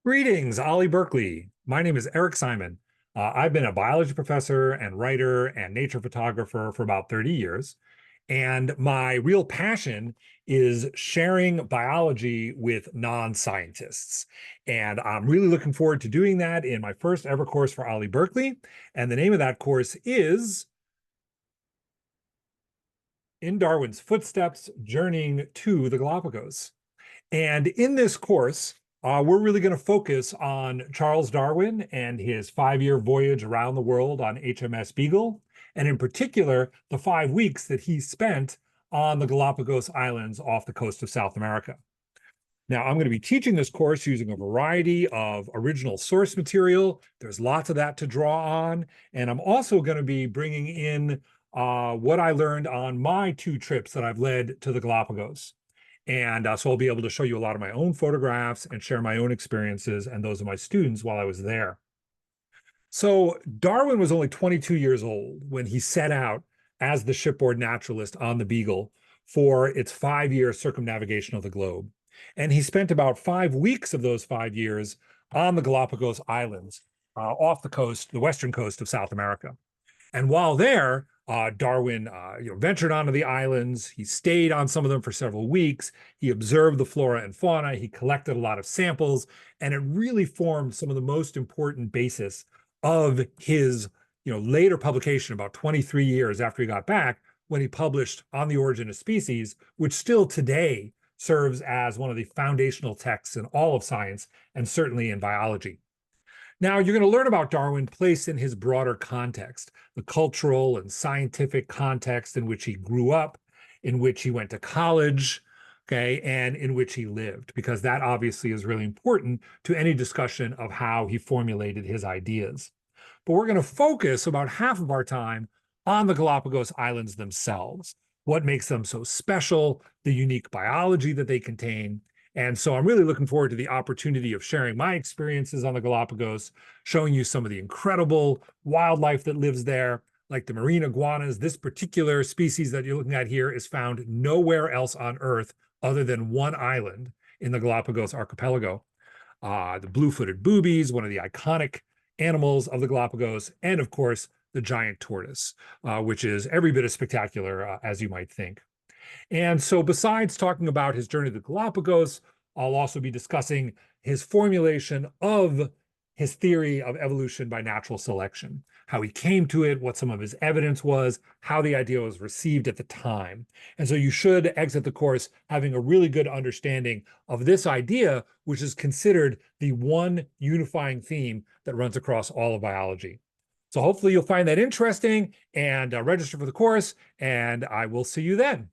Greetings, Ollie Berkeley. My name is Eric Simon. I've been a biology professor and writer and nature photographer for about 30 years. And my real passion is sharing biology with non-scientists. And I'm really looking forward to doing that in my first ever course for Ollie Berkeley. And the name of that course is In Darwin's Footsteps, Journeying to the Galapagos. And in this course, we're really going to focus on Charles Darwin and his 5-year voyage around the world on HMS Beagle, and in particular, the 5 weeks that he spent on the Galapagos Islands off the coast of South America. Now, I'm going to be teaching this course using a variety of original source material. There's lots of that to draw on. And I'm also going to be bringing in what I learned on my 2 trips that I've led to the Galapagos. And so I'll be able to show you a lot of my own photographs and share my own experiences and those of my students while I was there. So Darwin was only 22 years old when he set out as the shipboard naturalist on the Beagle for its 5-year circumnavigation of the globe. And he spent about 5 weeks of those 5 years on the Galapagos Islands off the coast, the western coast of South America. And while there, Darwin ventured onto the islands. He stayed on some of them for several weeks. He observed the flora and fauna. He collected a lot of samples, and it really formed some of the most important basis of his later publication about 23 years after he got back, when he published On the Origin of Species, which still today serves as one of the foundational texts in all of science and certainly in biology. Now, you're going to learn about Darwin placed in his broader context, the cultural and scientific context in which he grew up, in which he went to college, okay, and in which he lived, because that obviously is really important to any discussion of how he formulated his ideas. But we're going to focus about half of our time on the Galapagos Islands themselves, what makes them so special, the unique biology that they contain. And so I'm really looking forward to the opportunity of sharing my experiences on the Galapagos, showing you some of the incredible wildlife that lives there, like the marine iguanas. This particular species that you're looking at here is found nowhere else on Earth other than one island in the Galapagos archipelago. The blue-footed boobies, one of the iconic animals of the Galapagos, and of course, the giant tortoise, which is every bit as spectacular as you might think. And so besides talking about his journey to the Galapagos, I'll also be discussing his formulation of his theory of evolution by natural selection, how he came to it, what some of his evidence was, how the idea was received at the time. And so you should exit the course having a really good understanding of this idea, which is considered the one unifying theme that runs across all of biology. So hopefully you'll find that interesting and register for the course, and I will see you then.